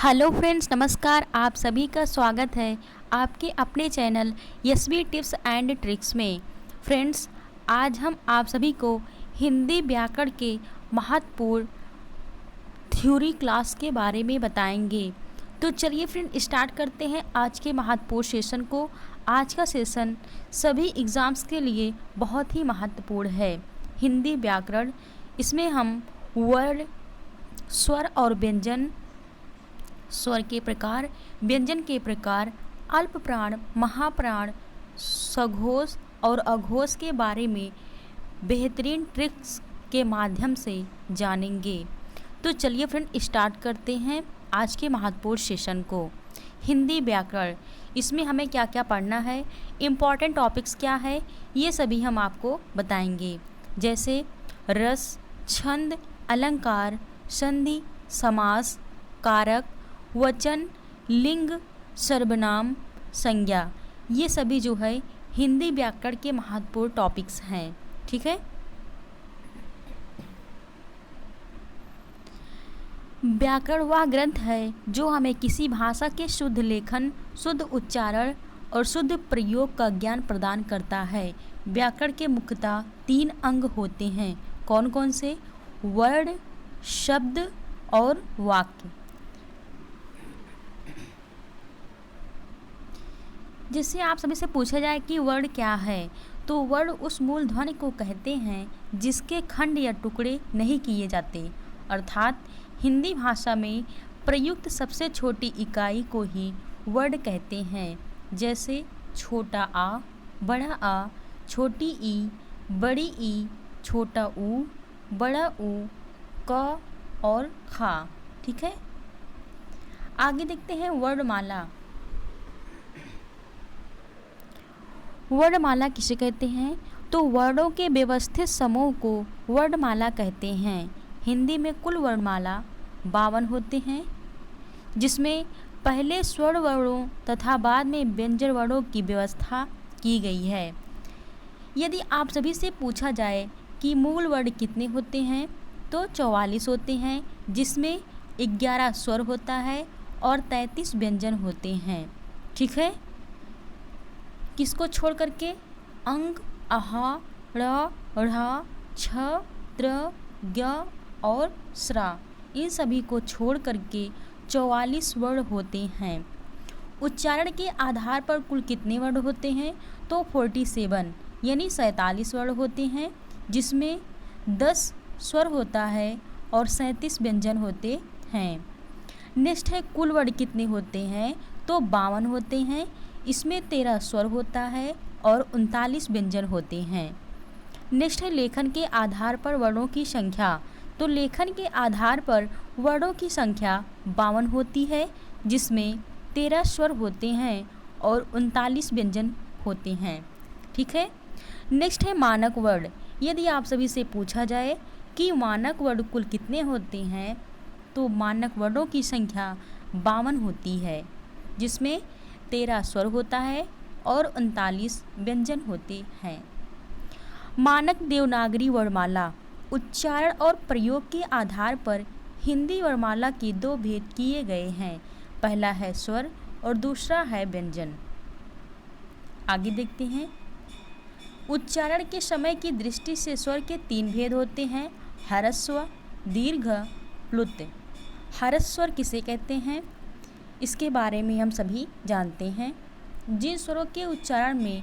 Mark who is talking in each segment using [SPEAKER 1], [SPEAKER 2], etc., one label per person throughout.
[SPEAKER 1] Hello friends, नमस्कार। आप सभी का स्वागत है आपके अपने channel Yashvi tips and tricks में। फ्रेंड्स, आज हम आप सभी को हिंदी व्याकरण के महत्वपूर्ण थ्योरी क्लास के बारे में बताएंगे। तो चलिए फ्रेंड, स्टार्ट करते हैं आज के महत्वपूर्ण सेशन को। आज का सेशन सभी एग्ज़ाम्स के लिए बहुत ही महत्वपूर्ण है। हिंदी व्याकरण, इसमें हम वर्ड, स्वर और व्यंजन, स्वर के प्रकार, व्यंजन के प्रकार, अल्प प्राण, महाप्राण, सघोष और अघोष के बारे में बेहतरीन ट्रिक्स के माध्यम से जानेंगे। तो चलिए फ्रेंड, स्टार्ट करते हैं आज के महत्वपूर्ण सेशन को। हिंदी व्याकरण, इसमें हमें क्या क्या पढ़ना है, इम्पॉर्टेंट टॉपिक्स क्या है, ये सभी हम आपको बताएंगे। जैसे रस, छंद, अलंकार, संधि, समास, कारक, वचन, लिंग, सर्वनाम, संज्ञा, ये सभी जो है हिंदी व्याकरण के महत्वपूर्ण टॉपिक्स हैं। ठीक है। व्याकरण वह ग्रंथ है जो हमें किसी भाषा के शुद्ध लेखन, शुद्ध उच्चारण और शुद्ध प्रयोग का ज्ञान प्रदान करता है। व्याकरण के मुख्यतः 3 अंग होते हैं। कौन कौन से? वर्ड, शब्द और वाक्य। जिससे आप सभी से पूछा जाए कि वर्ड क्या है, तो वर्ड उस मूल ध्वनि को कहते हैं जिसके खंड या टुकड़े नहीं किए जाते, अर्थात हिंदी भाषा में प्रयुक्त सबसे छोटी इकाई को ही वर्ड कहते हैं। जैसे छोटा आ, बड़ा आ, छोटी ई, बड़ी ई, छोटा ऊ, बड़ा ऊ, क और खा। ठीक है। आगे देखते हैं वर्णमाला। वर्णमाला किसे कहते हैं? तो वर्णों के व्यवस्थित समूह को वर्णमाला कहते हैं। हिंदी में कुल वर्णमाला 52 होते हैं, जिसमें पहले स्वर वर्णों तथा बाद में व्यंजन वर्णों की व्यवस्था की गई है। यदि आप सभी से पूछा जाए कि मूल वर्ण कितने होते हैं, तो 44 होते हैं, जिसमें 11 स्वर होता है और 33 व्यंजन होते हैं। ठीक है। किसको छोड़ करके? अंग, आहा, ड़, ढ़, छ, त्र, ज्ञ और स्रा, इन सभी को छोड़ करके 44 वर्ण होते हैं। उच्चारण के आधार पर कुल कितने वर्ण होते हैं? तो 47 यानी 47 वर्ण होते हैं, जिसमें 10 स्वर होता है और 37 व्यंजन होते हैं। नेक्स्ट है कुल वर्ण कितने होते हैं? तो 52 होते हैं, इसमें 13 स्वर होता है और 39 व्यंजन होते हैं। नेक्स्ट है लेखन के आधार पर वर्णों की संख्या। तो लेखन के आधार पर वर्णों की संख्या 52 होती है, जिसमें 13 स्वर होते हैं और 39 व्यंजन होते हैं। ठीक है। नेक्स्ट है मानक वर्ण। यदि आप सभी से पूछा जाए कि मानक वर्ण कुल कितने होते हैं, तो मानक वर्णों की संख्या 52 होती है, जिसमें 13 स्वर होता है और 39 व्यंजन होते हैं। मानक देवनागरी वर्णमाला। उच्चारण और प्रयोग के आधार पर हिंदी वर्णमाला के 2 भेद किए गए हैं। पहला है स्वर और दूसरा है व्यंजन। आगे देखते हैं। उच्चारण के समय की दृष्टि से स्वर के 3 भेद होते हैं: ह्रस्व, दीर्घ, प्लुत। ह्रस्व किसे कहते हैं, इसके बारे में हम सभी जानते हैं। जिन स्वरों के उच्चारण में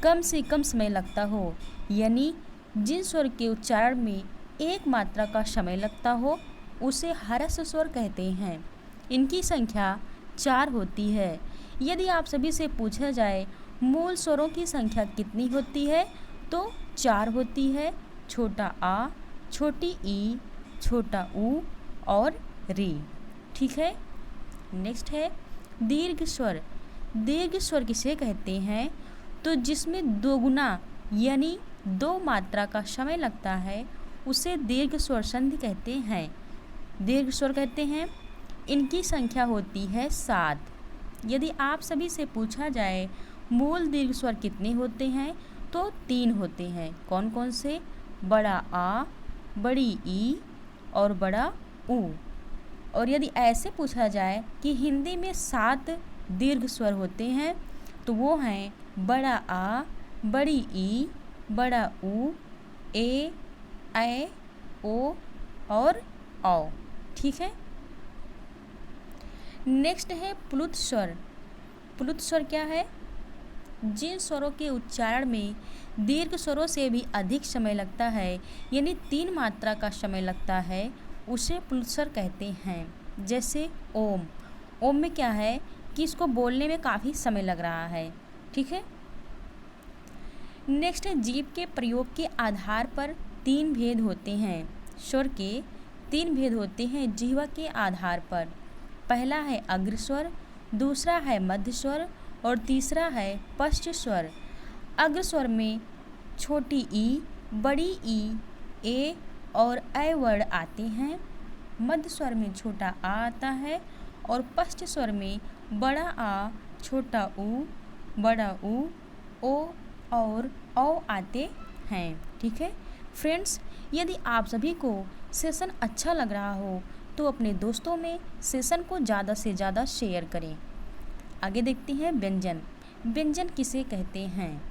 [SPEAKER 1] कम से कम समय लगता हो, यानी जिन स्वर के उच्चारण में एक मात्रा का समय लगता हो, उसे ह्रस्व स्वर कहते हैं। इनकी संख्या 4 होती है। यदि आप सभी से पूछा जाए मूल स्वरों की संख्या कितनी होती है, तो 4 होती है: छोटा आ, छोटी ई, छोटा ऊ और री। ठीक है। नेक्स्ट है दीर्घ स्वर। दीर्घ स्वर किसे कहते हैं? तो जिसमें दोगुना यानी 2 मात्रा का समय लगता है, उसे दीर्घ स्वर संधि कहते हैं। दीर्घ स्वर कहते हैं। इनकी संख्या होती है 7। यदि आप सभी से पूछा जाए मूल दीर्घ स्वर कितने होते हैं, तो 3 होते हैं। कौन कौन से? बड़ा आ, बड़ी ई और बड़ा ऊ। और यदि ऐसे पूछा जाए कि हिंदी में 7 दीर्घ स्वर होते हैं तो वो हैं बड़ा आ, बड़ी ई, बड़ा ऊ, ए, ऐ, ओ और औ। ठीक है। नेक्स्ट है प्लुत स्वर। प्लुत स्वर क्या है? जिन स्वरों के उच्चारण में दीर्घ स्वरों से भी अधिक समय लगता है, यानी 3 मात्रा का समय लगता है, उसे प्लुत स्वर कहते हैं। जैसे ओम। ओम में क्या है कि इसको बोलने में काफ़ी समय लग रहा है। ठीक है। नेक्स्ट है जीभ के प्रयोग के आधार पर 3 भेद होते हैं। स्वर के 3 भेद होते हैं जिह्वा के आधार पर। पहला है अग्र स्वर, दूसरा है मध्य स्वर और तीसरा है पश्च स्वर। अग्र स्वर में छोटी ई, बड़ी ई, ए और ऐ वर्ण आते हैं। मध्य स्वर में छोटा आ आता है और पश्च स्वर में बड़ा आ, छोटा ऊ, बड़ा ऊ, ओ और औ आते हैं। ठीक है फ्रेंड्स, यदि आप सभी को सेशन अच्छा लग रहा हो तो अपने दोस्तों में सेशन को ज़्यादा से ज़्यादा शेयर करें। आगे देखते हैं व्यंजन। व्यंजन किसे कहते हैं?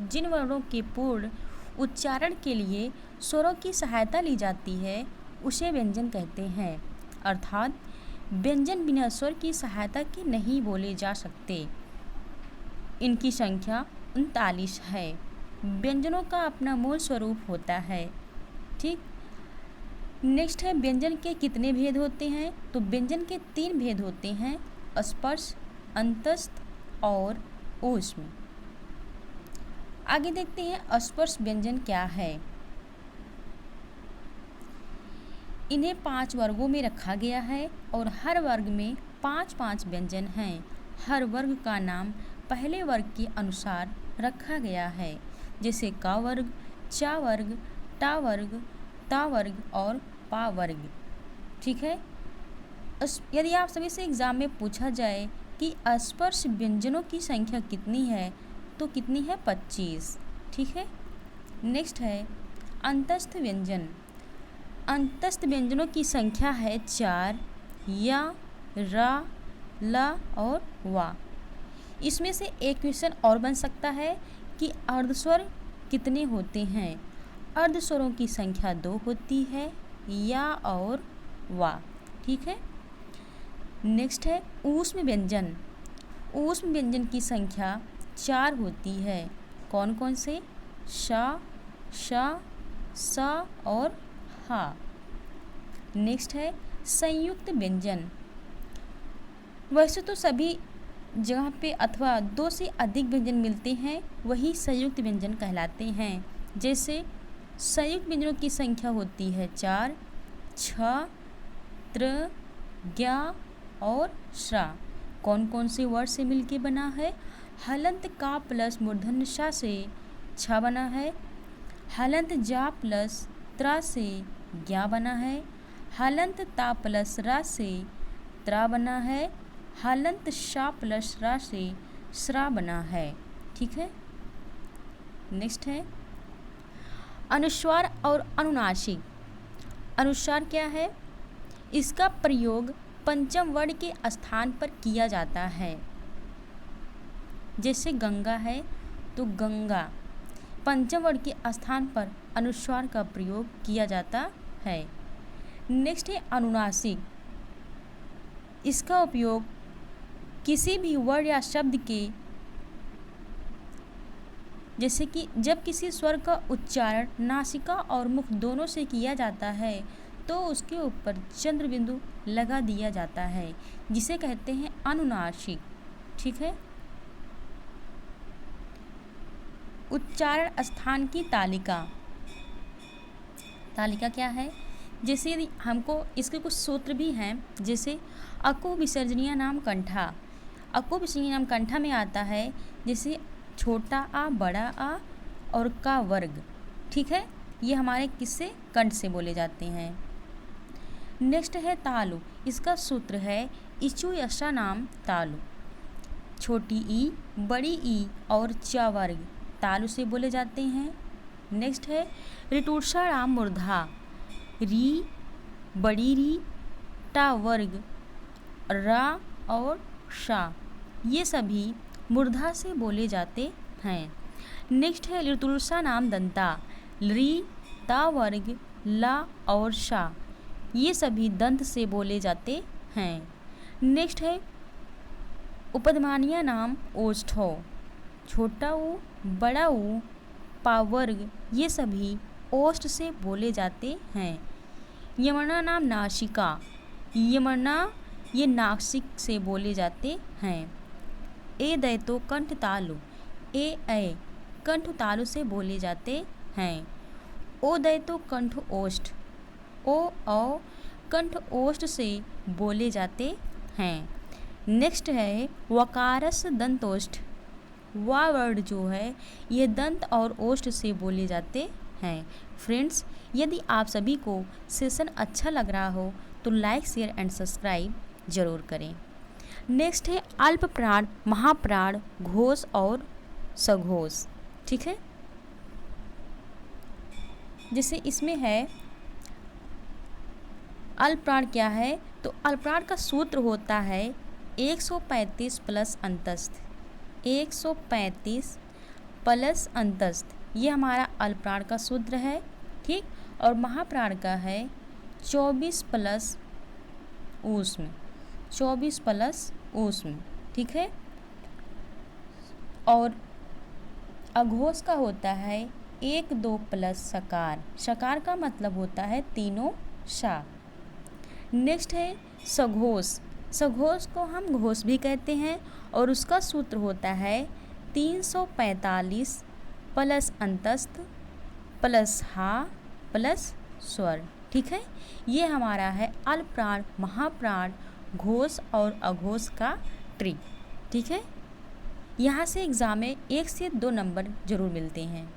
[SPEAKER 1] जिन वर्णों के पूर्ण उच्चारण के लिए स्वरों की सहायता ली जाती है उसे व्यंजन कहते हैं। अर्थात व्यंजन बिना स्वर की सहायता के नहीं बोले जा सकते। इनकी संख्या 39 है। व्यंजनों का अपना मूल स्वरूप होता है। ठीक। नेक्स्ट है व्यंजन के कितने भेद होते हैं? तो व्यंजन के 3 भेद होते हैं, स्पर्श, अंतस्थ और ऊष्म। आगे देखते हैं स्पर्श व्यंजन क्या है। इन्हें 5 वर्गों में रखा गया है और हर वर्ग में 5-5 व्यंजन हैं। हर वर्ग का नाम पहले वर्ग के अनुसार रखा गया है, जैसे का वर्ग, चा वर्ग, टा वर्ग, ता वर्ग और पा वर्ग। ठीक है। यदि आप सभी से एग्जाम में पूछा जाए कि स्पर्श व्यंजनों की संख्या कितनी है तो कितनी है? 25। ठीक है। नेक्स्ट है अंतस्थ व्यंजन। अंतस्थ व्यंजनों की संख्या है 4, या, रा, ला और वा। इसमें से एक क्वेश्चन और बन सकता है कि अर्धस्वर कितने होते हैं? अर्धस्वरों की संख्या 2 होती है, या और वा। ठीक है। नेक्स्ट है ऊष्म व्यंजन। ऊष्म व्यंजन की संख्या 4 होती है। कौन कौन से? शा, शा, सा और हा। नेक्स्ट है संयुक्त व्यंजन। वैसे तो सभी जगह पे अथवा 2 से अधिक व्यंजन मिलते हैं वही संयुक्त व्यंजन कहलाते हैं। जैसे संयुक्त व्यंजनों की संख्या होती है 4, छ, त्र, ज्ञा और श्रा। कौन कौन से वर्ड से मिलके बना है? हलंत का प्लस मूर्धन्य श से छ बना है। हलंत जा प्लस त्रा से ज्ञा बना है। हलंत ता प्लस रा से त्रा बना है। हलंत शा प्लस रा से श्रा बना है। ठीक है। नेक्स्ट है अनुस्वार और अनुनासिक। अनुस्वार क्या है? इसका प्रयोग पंचम वर्ण के स्थान पर किया जाता है। जैसे गंगा है तो गंगा, पंचम वर्ण के स्थान पर अनुस्वार का प्रयोग किया जाता है। नेक्स्ट है अनुनासिक। इसका उपयोग किसी भी वर्ण या शब्द के, जैसे कि जब किसी स्वर का उच्चारण नासिका और मुख दोनों से किया जाता है तो उसके ऊपर चंद्र बिंदु लगा दिया जाता है, जिसे कहते हैं अनुनासिक। ठीक है। उच्चारण स्थान की तालिका। तालिका क्या है? जैसे यदि हमको इसके कुछ सूत्र भी हैं, जैसे अको विसर्जनीय नाम कंठा। अको विसर्जनीय नाम कंठा में आता है जैसे छोटा आ, बड़ा आ और का वर्ग। ठीक है। ये हमारे किससे? कंठ से बोले जाते हैं। नेक्स्ट है तालु। इसका सूत्र है इचु यशा नाम तालु। छोटी ई, बड़ी ई और चा वर्ग तालु से बोले जाते हैं। नेक्स्ट है ऋटूषा राम मूर्धा। री, बड़ी री, टा वर्ग रा और शा, ये सभी मूर्धा से बोले जाते हैं। नेक्स्ट है ऋतुलसा नाम दंता, री ता वर्ग ला और शा, ये सभी दंत से बोले जाते हैं। नेक्स्ट है उपधमानिया नाम ओष्ठौ, छोटा ऊ बड़ा ऊ पावर्ग, ये सभी ओष्ठ से बोले जाते हैं। यमना नाम नासिका, यमना ये नासिक से बोले जाते हैं। ए दैतो कंठ तालु, ए कंठ तालु से बोले जाते हैं। ओ दैतो कंठ ओष्ठ, ओ कंठ ओष्ठ से बोले जाते हैं। नेक्स्ट है वकारस दंतोष्ठ, वा वर्ड जो है ये दंत और ओष्ठ से बोले जाते हैं। फ्रेंड्स, यदि आप सभी को सेशन अच्छा लग रहा हो तो लाइक शेयर एंड सब्सक्राइब ज़रूर करें। नेक्स्ट है अल्प प्राण, महाप्राण, घोष और सघोष। ठीक है, जैसे इसमें है अल्प प्राण क्या है, तो अल्प प्राण का सूत्र होता है 135 प्लस अंतस्थ, 135 प्लस अंतस्थ, ये हमारा अल्प प्राण का सूत्र है। ठीक, और महाप्राण का है 24 प्लस ऊष्म, 24 प्लस ऊष्म। ठीक है, और अघोष का होता है 1-2 प्लस सकार, सकार का मतलब होता है तीनों शा। नेक्स्ट है सघोष, सघोष को हम घोष भी कहते हैं और उसका सूत्र होता है 345 प्लस अंतस्थ प्लस हा प्लस स्वर। ठीक है, ये हमारा है अल्प प्राण, महाप्राण, घोष और अघोष का ट्री। ठीक है, यहाँ से एग्ज़ाम में 1 से 2 नंबर जरूर मिलते हैं।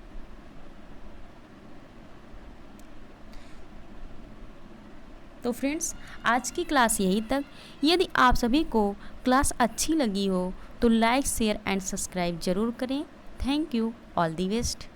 [SPEAKER 1] तो फ्रेंड्स, आज की क्लास यही तक। यदि आप सभी को क्लास अच्छी लगी हो तो लाइक शेयर एंड सब्सक्राइब ज़रूर करें। Thank you, all the best.